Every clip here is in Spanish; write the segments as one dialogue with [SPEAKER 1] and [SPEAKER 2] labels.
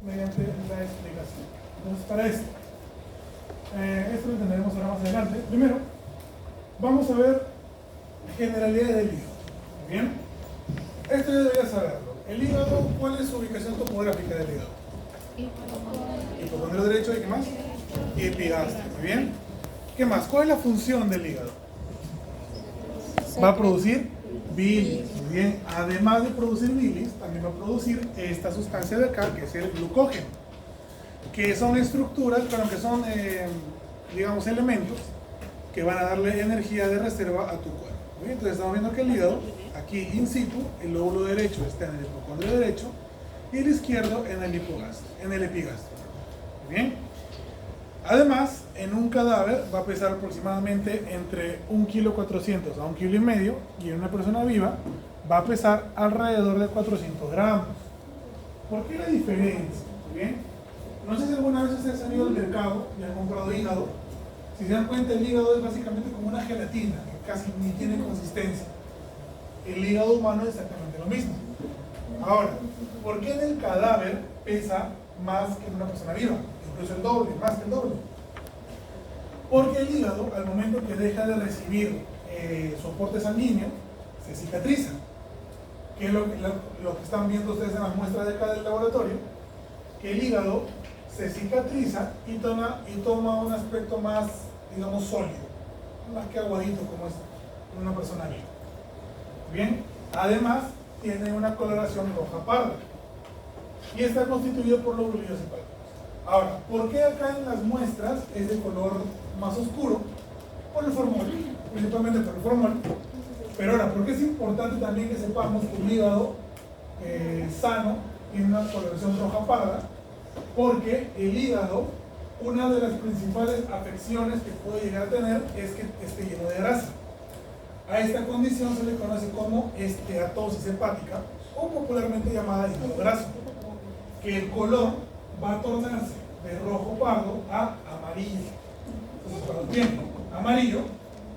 [SPEAKER 1] mediante la explicación. Entonces, para esto lo entenderemos ahora más adelante. Primero, vamos a ver generalidades del hígado. Bien, esto ya debería saberlo. El hígado, ¿cuál es su ubicación topográfica del hígado? Hipocondrio derecho, ¿y qué más? Y epigástrico. Bien, ¿qué más? ¿Cuál es la función del hígado? Va a producir bilis. Muy bien, además de producir bilis, también va a producir esta sustancia de acá, que es el glucógeno, que son estructuras, pero que son, digamos, elementos que van a darle energía de reserva a tu cuerpo. Bien, entonces estamos viendo que el hígado, aquí in situ, el lóbulo derecho está en el hipocondrio derecho y el izquierdo en el epigastrio. Bien, además, en un cadáver va a pesar aproximadamente entre 1,4 kg a 1,5 kg y en una persona viva va a pesar alrededor de 400 gramos. ¿Por qué la diferencia? Bien, no sé si alguna vez ustedes han ido al mercado y han comprado hígado. Si se dan cuenta, el hígado es básicamente como una gelatina que casi ni tiene consistencia. El hígado humano es exactamente lo mismo. Ahora, ¿por qué en el cadáver pesa más que en una persona viva? Incluso el doble, más que el doble. Porque el hígado, al momento que deja de recibir soporte sanguíneo, se cicatriza. Que es lo que están viendo ustedes en las muestras de acá del laboratorio, que el hígado se cicatriza y toma un aspecto más, digamos, sólido, más que aguadito como es una persona viva. Bien, además tiene una coloración roja parda y está constituido por lóbulos hepáticos. Ahora, ¿por qué acá en las muestras es de color más oscuro? Por el formol, principalmente por el formol. Pero ahora, ¿por qué es importante también que sepamos que un hígado sano tiene una coloración roja parda? Porque el hígado, una de las principales afecciones que puede llegar a tener es que esté lleno de grasa. A esta condición se le conoce como esteatosis hepática o popularmente llamada hígado graso, que el color va a tornarse de rojo pardo a amarillo. Entonces, cuando tienen amarillo,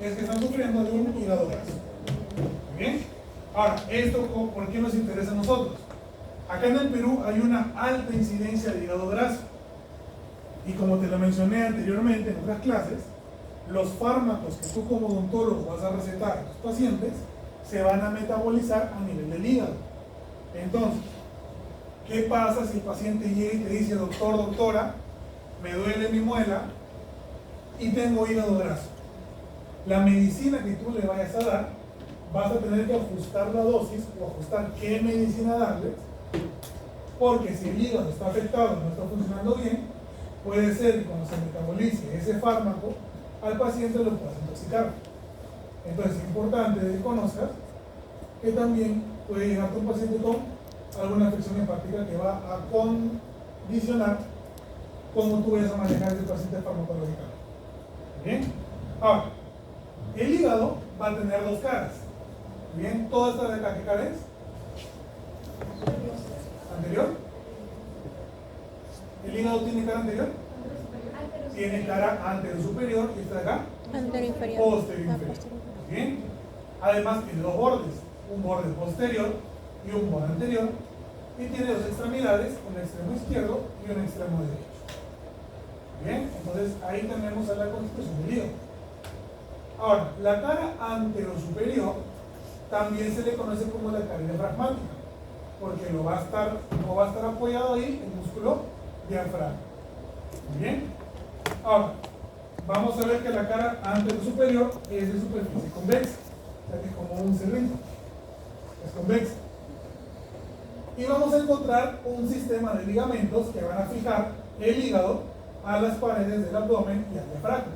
[SPEAKER 1] es que están sufriendo de un hígado graso. ¿Muy bien? Ahora, ¿esto por qué nos interesa a nosotros? Acá en el Perú hay una alta incidencia de hígado graso. Y como te lo mencioné anteriormente en otras clases, los fármacos que tú como odontólogo vas a recetar a tus pacientes se van a metabolizar a nivel del hígado. Entonces, ¿qué pasa si el paciente llega y te dice, doctor, doctora, me duele mi muela y tengo hígado graso? La medicina que tú le vayas a dar, vas a tener que ajustar la dosis o ajustar qué medicina darle, porque si el hígado está afectado, no está funcionando bien, puede ser que cuando se metabolice ese fármaco, al paciente lo puedas intoxicar. Entonces es importante que conozcas que también puede llegar tu paciente con alguna afección hepática que va a condicionar cómo tú vayas a manejar ese paciente farmacológicamente. Bien, ahora, el hígado va a tener dos caras. Bien, toda esta de acá, ¿qué cara es? ¿Anterior? ¿El hígado tiene cara anterior? Tiene cara anterior superior y esta de acá
[SPEAKER 2] Anterior inferior.
[SPEAKER 1] posterior inferior. Bien, además tiene dos bordes, un borde posterior y un borde anterior, y tiene dos extremidades, un extremo izquierdo y un extremo derecho. Bien, entonces ahí tenemos a la constitución del hígado. Ahora, la cara anterior superior también se le conoce como la cara diafragmática, porque no va a estar apoyado ahí el músculo diafragma. Bien, ahora vamos a ver que la cara anterior superior es de superficie convexa, o sea que es como un cilindro, es convexa. Y vamos a encontrar un sistema de ligamentos que van a fijar el hígado a las paredes del abdomen y al diafragma.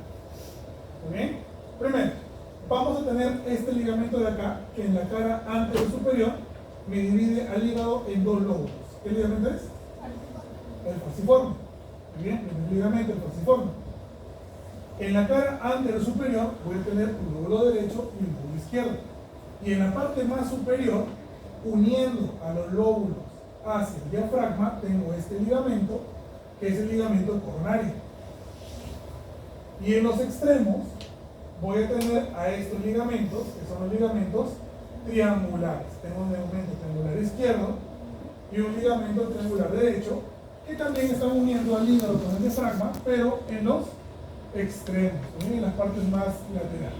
[SPEAKER 1] ¿Muy bien? Primero, vamos a tener este ligamento de acá, que en la cara anterior superior me divide al hígado en dos lóbulos. ¿Qué ligamento es? El falciforme. Muy bien, el ligamento, el falciforme. En la cara anterior superior voy a tener un lóbulo derecho y un lóbulo izquierdo. Y en la parte más superior, uniendo a los lóbulos hacia el diafragma, tengo este ligamento, que es el ligamento coronario. Y en los extremos voy a tener a estos ligamentos, que son los ligamentos triangulares. Tengo un ligamento triangular izquierdo y un ligamento triangular derecho, que también están uniendo al hígado con el diafragma, pero en los extremos, en las partes más laterales.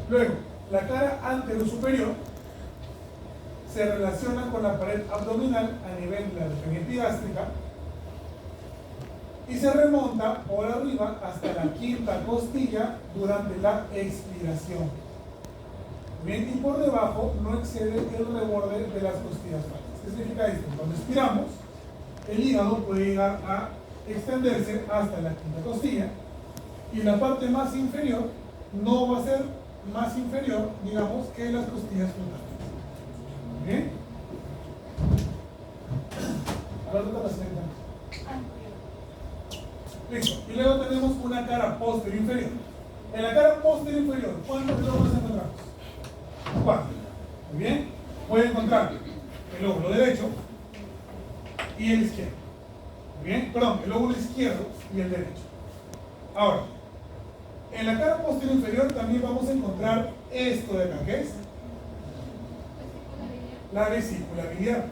[SPEAKER 1] Luego, la cara anterosuperior se relaciona con la pared abdominal a nivel de la región epigástrica y se remonta por arriba hasta la quinta costilla durante la expiración. Bien, y por debajo no excede el reborde de las costillas falsas. ¿Qué significa esto? Cuando expiramos, el hígado puede llegar a extenderse hasta la quinta costilla y la parte más inferior no va a ser más inferior, digamos, que las costillas flotantes. ¿Bien? Ahora otra paciente. Listo. Y luego tenemos una cara posterior inferior. En la cara posterior inferior, ¿cuántos lóbulos encontramos? 4. Muy bien. Puede encontrar el lóbulo derecho y el izquierdo. Muy bien. Perdón, el lóbulo izquierdo y el derecho. Ahora, en la cara posterior inferior también vamos a encontrar esto de acá, ¿qué es? La vesícula biliar.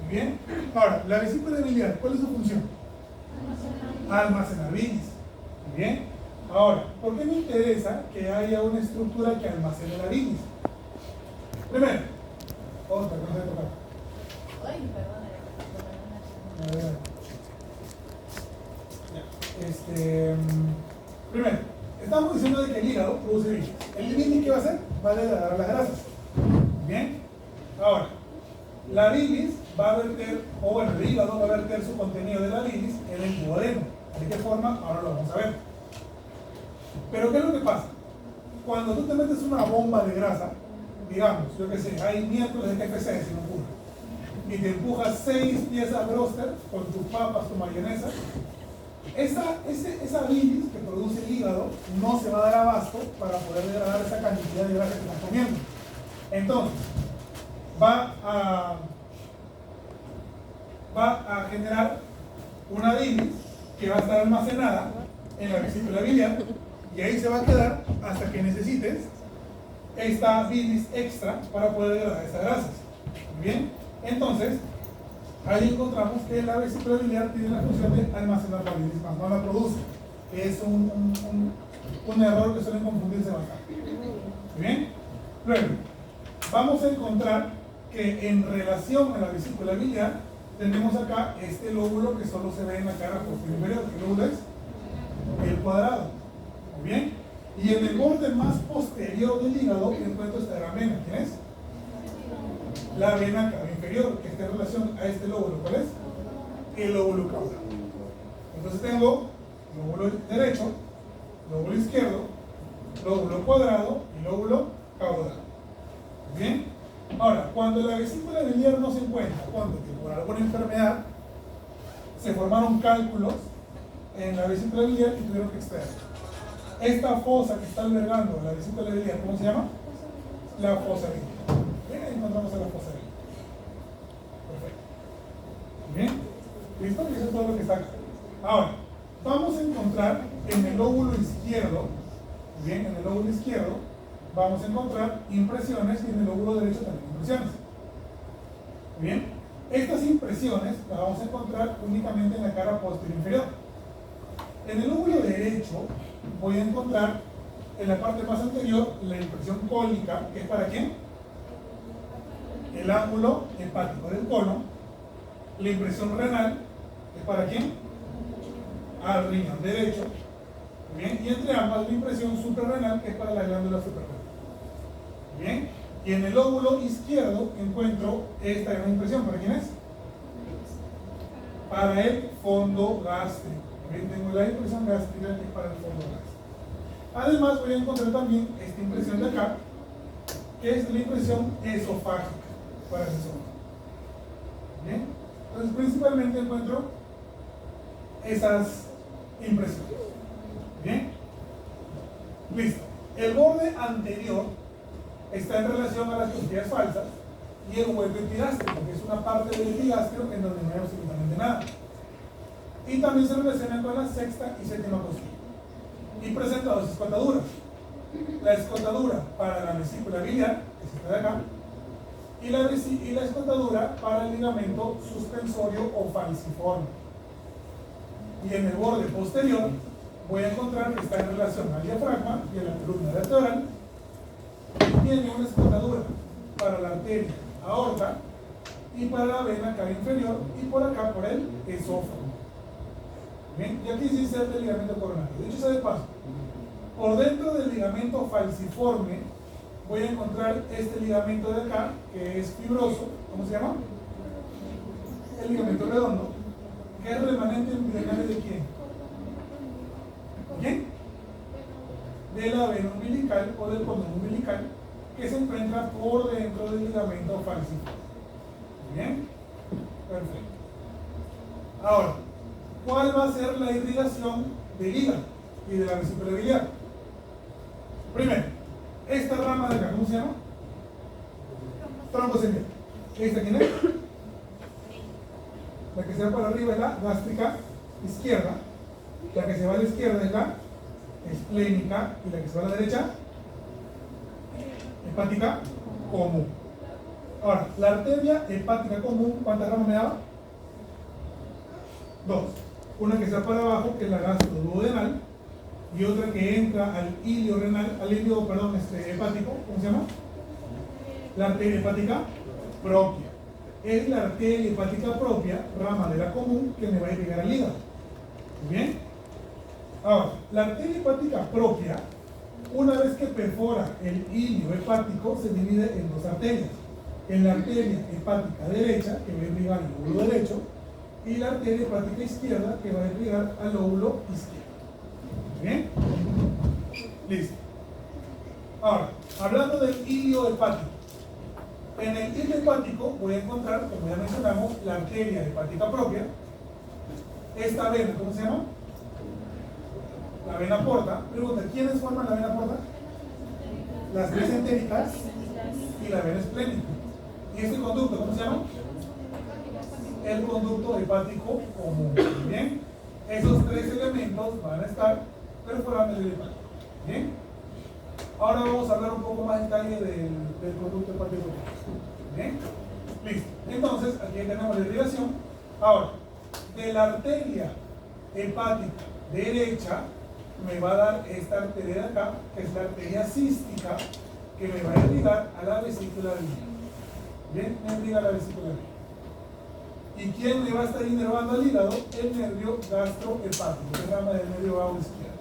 [SPEAKER 1] Muy bien. Ahora, la vesícula biliar, ¿cuál es su función? Almacenar bilis. Muy bien. Ahora, ¿por qué me interesa que haya una estructura que almacene la bilis? Primero, otra cosa de tocar.
[SPEAKER 2] Ay,
[SPEAKER 1] perdón. Primero, estamos diciendo de que el hígado produce bilis. ¿El bilis qué va a hacer? Va a degradar las grasas. Bien. Ahora, la bilis va a verter, o bueno, el hígado va a verter su contenido de la bilis en el duodeno. ¿De qué forma? Ahora lo vamos a ver. Pero ¿qué es lo que pasa? Cuando tú te metes una bomba de grasa, digamos, yo qué sé, hay miércoles de KFC, si no ocurre, y te empujas 6 piezas broster con tus papas, tu mayonesa, esa bilis que produce el hígado no se va a dar abasto para poder degradar esa cantidad de grasa que estás comiendo. Entonces, va a generar una bilis que va a estar almacenada en la vesícula biliar y ahí se va a quedar hasta que necesites esta bilis extra para poder degradar esas grasas. Bien, entonces ahí encontramos que la vesícula biliar tiene la función de almacenar la bilis, más no la produce, que es un error que suelen confundirse bastante. Bien, luego vamos a encontrar que en relación a la vesícula biliar tenemos acá este lóbulo que solo se ve en la cara posterior inferior. ¿Qué lóbulo es? El cuadrado. Muy bien. Y en el borde más posterior del hígado encuentro esta gran vena. ¿Quién es? La vena cava inferior, que está en relación a este lóbulo. ¿Cuál es? El lóbulo caudal. Entonces tengo lóbulo derecho, lóbulo izquierdo, lóbulo cuadrado y lóbulo caudal. ¿Bien? Ahora, cuando la vesícula biliar no se encuentra, cuando que por alguna enfermedad se formaron cálculos en la vesícula biliar y tuvieron que extraer. Esta fosa que está albergando la vesícula biliar, ¿cómo se llama? La fosa biliar. Bien, ahí encontramos a la fosa biliar. Perfecto. Bien, ¿listo? Y eso es todo lo que está acá. Ahora, vamos a encontrar en el lóbulo izquierdo, bien, en el lóbulo izquierdo, vamos a encontrar impresiones y en el lóbulo derecho también impresiones. Bien, estas impresiones las vamos a encontrar únicamente en la cara posterior inferior. En el lóbulo derecho voy a encontrar en la parte más anterior la impresión cólica, que es para quién? El ángulo hepático del colon. La impresión renal, que es para quién? Al riñón derecho. Bien, y entre ambas la impresión suprarrenal, que es para la glándula suprarrenal. Bien, y en el lóbulo izquierdo encuentro esta gran impresión. ¿Para quién es? Para el fondo gástrico. Bien, tengo la impresión gástrica que es para el fondo gástrico. Además voy a encontrar también esta impresión de acá, que es la impresión esofágica para el esófago. Bien, entonces principalmente encuentro esas impresiones. Bien, listo. El borde anterior está en relación a las costillas falsas y el hueco epigástrico, que es una parte del epigastrio en donde no hay absolutamente nada. Y también se relaciona con la sexta y séptima costilla. Y presenta dos escotaduras. La escotadura para la vesícula biliar, que se está de acá, y la escotadura para el ligamento suspensorio o falciforme. Y en el borde posterior voy a encontrar que está en relación al diafragma y a la columna vertebral. Tiene una escotadura para la arteria aorta y para la vena cava inferior y por acá por el esófago. Bien, y aquí sí se el ligamento coronario. Dicho sea de paso, por dentro del ligamento falciforme voy a encontrar este ligamento de acá que es fibroso. ¿Cómo se llama? El ligamento redondo, que es remanente embrionario de quién? ¿Quién? De la vena umbilical o del cordón umbilical, que se encuentra por dentro del ligamento falciforme. ¿Bien? Perfecto. Ahora, ¿cuál va a ser la irrigación del hígado y de la vesícula biliar? Primero, esta rama de acá, ¿cómo se llama? Tronco central. ¿Esta quién es? La que se va para arriba es la gástrica izquierda, la que se va a la izquierda es la esplénica y la que se va a la derecha, hepática común. Ahora, la arteria hepática común, ¿cuántas ramas me daba? Dos. Una que se va para abajo, que es la gastroduodenal, y otra que entra al hilo renal, al hilo, perdón, hepático, ¿cómo se llama? La arteria hepática propia. Es la arteria hepática propia, rama de la común, que me va a irrigar al hígado. ¿Muy bien? Ahora, la arteria hepática propia, una vez que perfora el hilo hepático, se divide en dos arterias. En la arteria hepática derecha, que va a irrigar al lóbulo derecho, y la arteria hepática izquierda, que va a irrigar al lóbulo izquierdo. ¿Bien? Listo. Ahora, hablando del hilo hepático. En el hilo hepático voy a encontrar, como ya mencionamos, la arteria hepática propia. Esta vena, ¿cómo se llama? La vena porta. Pregunta, ¿quiénes forman la vena porta? Las vías entéricas y la vena esplénica. ¿Y este conducto, cómo se llama? El conducto hepático común. ¿Bien? Esos tres elementos van a estar perforando el hepático. ¿Bien? Ahora vamos a hablar un poco más en detalle del conducto hepático común. ¿Bien? Listo. Entonces, aquí tenemos la irrigación. Ahora, de la arteria hepática derecha, me va a dar esta arteria de acá, que es la arteria cística, que me va a irrigar a la vesícula biliar. Bien, me irriga a la vesícula biliar. ¿Y quién me va a estar inervando al hígado? El nervio gastrohepático, que es rama del nervio vago izquierdo.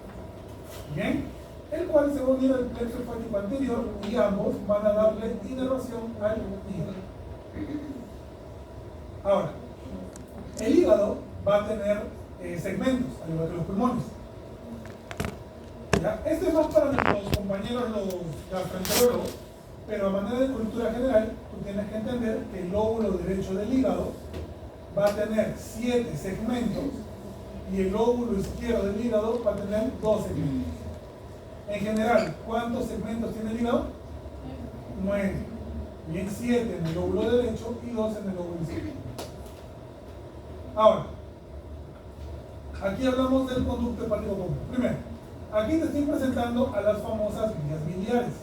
[SPEAKER 1] Bien, el cual se va a unir al plexo hepático anterior y ambos van a darle inervación al hígado. Ahora, el hígado va a tener segmentos, al igual que los pulmones. ¿Ya? Esto es más para nuestros compañeros, los gastroenterólogos, pero a manera de cultura general, tú tienes que entender que el lóbulo derecho del hígado va a tener 7 segmentos y el lóbulo izquierdo del hígado va a tener 2 segmentos. En general, ¿cuántos segmentos tiene el hígado? 9. Bien, 7 en el lóbulo derecho y 2 en el lóbulo izquierdo. Ahora, aquí hablamos del conducto hepático común. Primero, aquí te estoy presentando a las famosas vías biliares.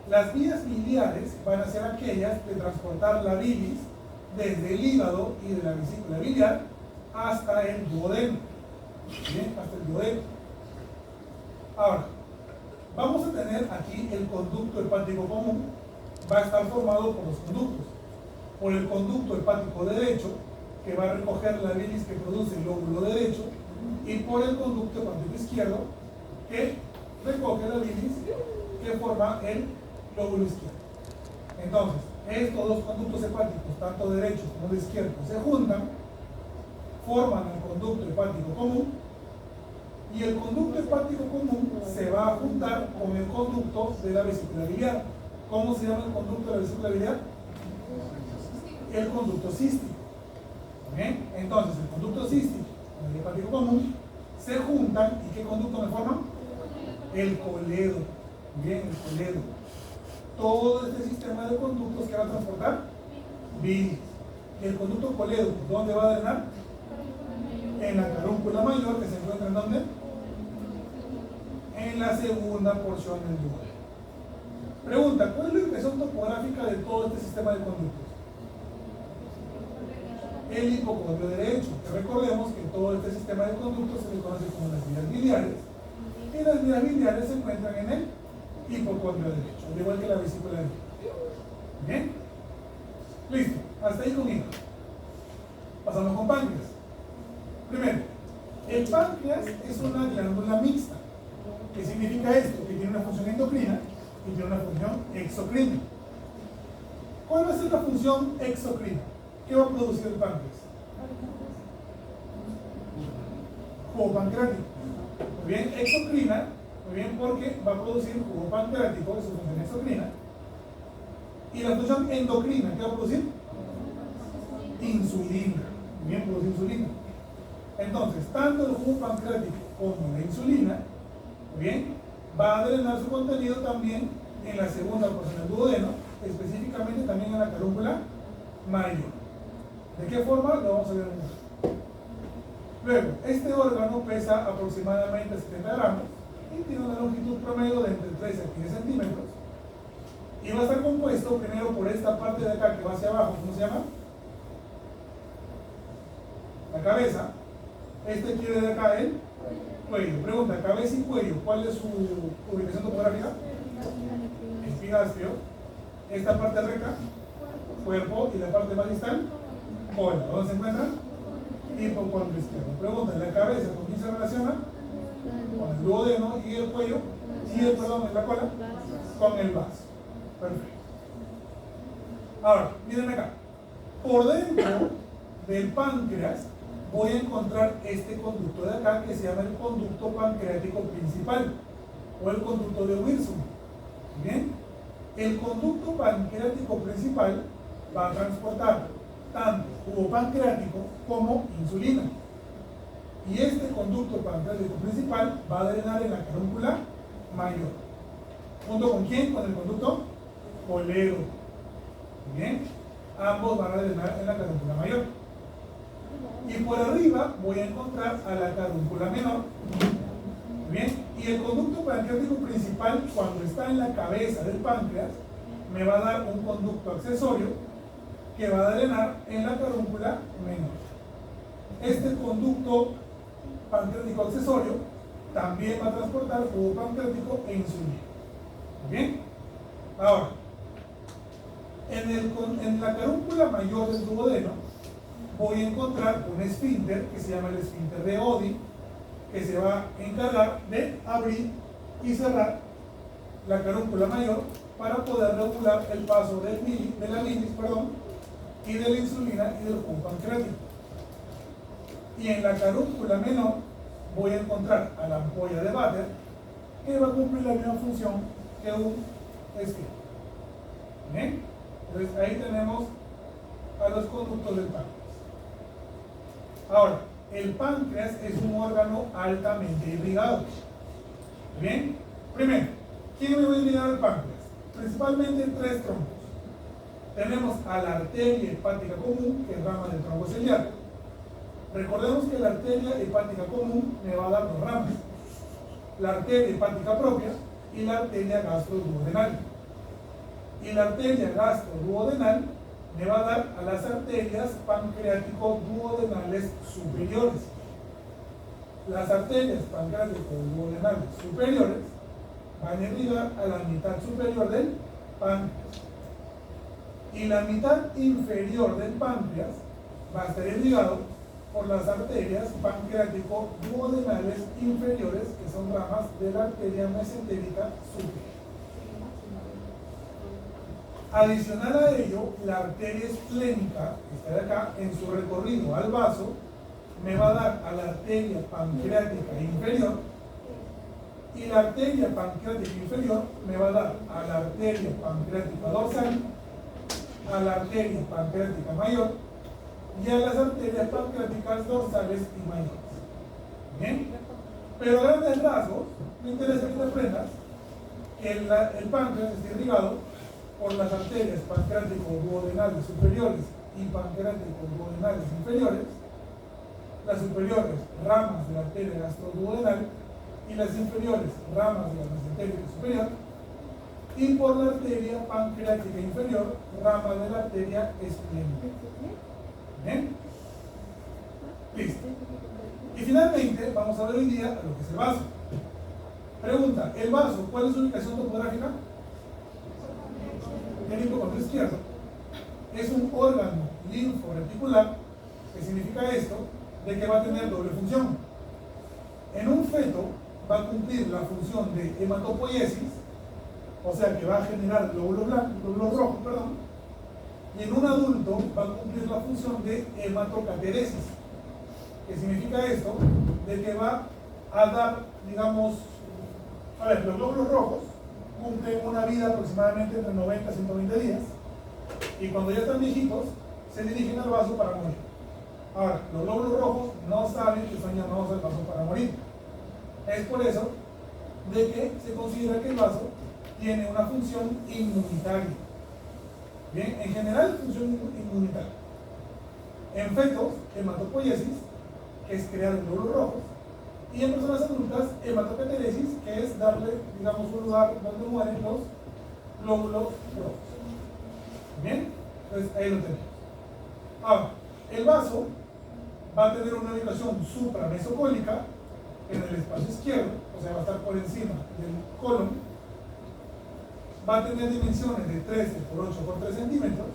[SPEAKER 1] Las vías biliares van a ser aquellas de transportar la bilis desde el hígado y de la vesícula biliar hasta el duodeno. Bien, hasta el duodeno. Ahora, vamos a tener aquí el conducto hepático común. Va a estar formado por los conductos. Por el conducto hepático derecho, que va a recoger la bilis que produce el lóbulo derecho, y por el conducto hepático izquierdo, que recoge la bilis que forma el lóbulo izquierdo. Entonces, estos dos conductos hepáticos, tanto derechos como de izquierdo, se juntan, forman el conducto hepático común, y el conducto hepático común se va a juntar con el conducto de la vesícula biliar. ¿Cómo se llama el conducto de la vesícula biliar? El conducto cístico. ¿Bien? Entonces, el conducto cístico y el hepático común se juntan, ¿y qué conducto me forman? El coledo. Bien, el coledo. Todo este sistema de conductos que va a transportar bilis. Y el conducto coledo, ¿dónde va a drenar? En la carúncula mayor, que se encuentra en ¿dónde? En la segunda porción del duodeno. Pregunta, ¿cuál es la ubicación topográfica de todo este sistema de conductos? El hipocondrio derecho. Recordemos que todo este sistema de conductos se le conoce como las vías biliares, y las vías biliares se encuentran en el hipocondrio derecho, al igual que la vesícula derecha. ¿Bien? Listo, hasta ahí conmigo. Pasamos con páncreas. Primero, el páncreas es una glándula mixta. ¿Qué significa esto? Que tiene una función endocrina y tiene una función exocrina. ¿Cuál va a ser la función exocrina? ¿Qué va a producir el páncreas? Jugo pancreático. Muy bien, exocrina, muy bien, porque va a producir jugo pancreático, es su función exocrina. Y la función endocrina, ¿qué va a producir? Insulina. Muy bien, produce insulina. Entonces, tanto el jugo pancreático como la insulina, muy bien, va a drenar su contenido también en la segunda porción del duodeno, específicamente también en la carúncula mayor. ¿De qué forma? Lo vamos a ver en un momento. Luego, este órgano pesa aproximadamente 70 gramos y tiene una longitud promedio de entre 13 a 15 centímetros. Y va a estar compuesto primero por esta parte de acá que va hacia abajo, ¿cómo se llama? La cabeza. Este quiere de acá el cuello. Pregunta, cabeza y cuello, ¿cuál es su ubicación topográfica? Epigastrio. Esta parte recta, cuerpo, y la parte más distal, cola. ¿Dónde se encuentra? Hipocondrio izquierdo. Pregunta, ¿la cabeza con quién se relaciona? Con el duodeno, y el cuello, y el, perdón, la cola, con el vaso. Perfecto. Ahora, miren acá. Por dentro del páncreas voy a encontrar este conducto de acá que se llama el conducto pancreático principal o el conducto de Wilson. Bien, el conducto pancreático principal va a transportar tanto jugo pancreático como insulina. Y este conducto pancreático principal va a drenar en la carúncula mayor. ¿Junto con quién? Con el conducto colero. Bien, ambos van a drenar en la carúncula mayor. Y por arriba voy a encontrar a la carúncula menor. Bien, y el conducto pancreático principal, cuando está en la cabeza del páncreas, me va a dar un conducto accesorio que va a drenar en la carúncula menor. Este conducto pancreático accesorio también va a transportar jugo pancreático e insulina. Bien, ahora, en la carúncula mayor del duodeno voy a encontrar un esfínter que se llama el esfínter de Oddi, que se va a encargar de abrir y cerrar la carúncula mayor para poder regular el paso de la bilis, y de la insulina y del jugo pancreático. Y en la carúncula menor voy a encontrar a la ampolla de Vater, que va a cumplir la misma función que un esfínter. ¿Bien? Entonces ahí tenemos a los conductos del páncreas. Ahora, el páncreas es un órgano altamente irrigado. ¿Bien? Primero, ¿quién me va a irrigar el páncreas? Principalmente en tres troncos. Tenemos a la arteria hepática común, que es rama del tronco ciliar. Recordemos que la arteria hepática común me va a dar dos ramas: la arteria hepática propia y la arteria gastroduodenal. Y la arteria gastroduodenal me va a dar a las arterias pancreático-duodenales superiores. Las arterias pancreático-duodenales superiores van a irrigar a la mitad superior del páncreas. Y la mitad inferior del páncreas va a estar irrigado por las arterias pancreático-duodenales inferiores, que son ramas de la arteria mesentérica superior. Adicional a ello, la arteria esplénica, que está de acá, en su recorrido al vaso, me va a dar a la arteria pancreática inferior, y la arteria pancreática inferior me va a dar a la arteria pancreática dorsal, a la arteria pancreática mayor y a las arterias pancreáticas dorsales y mayores. ¿Bien? Pero a grandes rasgos, me interesa que te aprendas que el páncreas está irrigado por las arterias pancreático-duodenales superiores y pancreático-duodenales inferiores, las superiores ramas de la arteria gastroduodenal y las inferiores ramas de la mesentérica superior, y por la arteria pancreática inferior, rama de la arteria esplénica. ¿Bien? Listo. Y finalmente, vamos a ver hoy día lo que es el vaso. Pregunta, ¿el vaso cuál es su ubicación topográfica? El hipocondrio izquierdo. Es un órgano linforeticular, que significa esto, de que va a tener doble función. En un feto va a cumplir la función de hematopoiesis, o sea que va a generar glóbulos blancos, glóbulos rojos, perdón, y en un adulto va a cumplir la función de hematocateresis, que significa esto, de que va a dar, digamos, a ver, los glóbulos rojos cumplen una vida aproximadamente entre 90 y 120 días, y cuando ya están viejitos, se dirigen al vaso para morir. Ahora, los glóbulos rojos no saben que están llamados al vaso para morir. Es por eso de que se considera que el vaso tiene una función inmunitaria. Bien, en general, función inmunitaria. En fetos, hematopoiesis, que es crear glóbulos rojos, y en personas adultas, hematocateresis, que es darle, digamos, un lugar donde mueren los glóbulos rojos. Bien, entonces ahí lo tenemos. Ahora, el vaso va a tener una ubicación supramesocólica en el espacio izquierdo, o sea, va a estar por encima del colon. Va a tener dimensiones de 13 por 8 por 3 centímetros,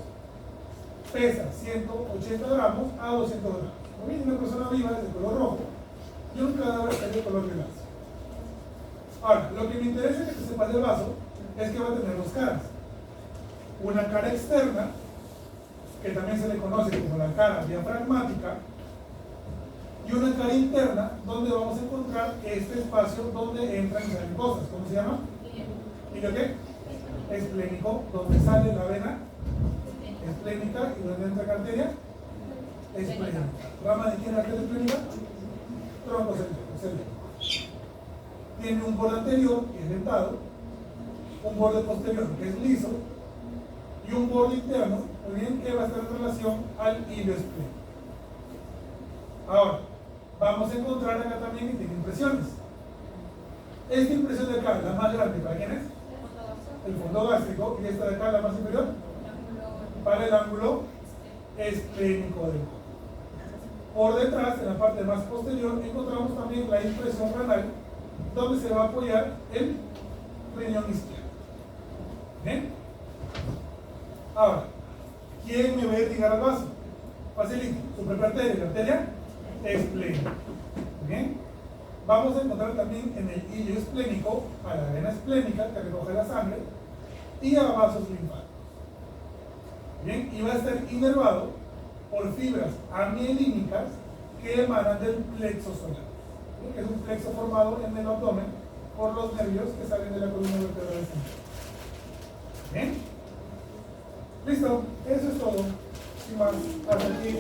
[SPEAKER 1] pesa 180 gramos a 200 gramos. Muy bien, una persona viva es de color rojo y un cadáver es de color lilazo. Ahora, lo que me interesa que te sepas del vaso es que va a tener dos caras. Una cara externa, que también se le conoce como la cara diafragmática, y una cara interna, donde vamos a encontrar este espacio donde entran y salen cosas. ¿Cómo se llama? ¿Ilio qué? Esplénico, donde sale la vena esplénica y donde entra la arteria esplénica. ¿Rama de quién es la arteria esplénica? Tronco celíaco. Tiene un borde anterior, que es dentado, un borde posterior, que es liso, y un borde interno, muy bien, que va a estar en relación al hilo esplénico. Ahora, vamos a encontrar acá también que tiene impresiones. Esta impresión de acá, la más grande, ¿para quién es? El fondo gástrico. Y esta de acá, la más inferior, para el ángulo esplénico del colon. Por detrás, en la parte más posterior, encontramos también la impresión renal, donde se va a apoyar el riñón izquierdo. ¿Bien? Ahora, ¿quién me va a irrigar al vaso? Facilito, su propia arteria, la arteria esplénica. Bien, vamos a encontrar también en el hilo esplénico a la vena esplénica que recoge la sangre y a vasos linfáticos. Bien, y va a estar inervado por fibras amielínicas que emanan del plexo solar, que es un plexo formado en el abdomen por los nervios que salen de la columna vertebral central. Bien, listo, eso es todo. Sin más, hasta aquí.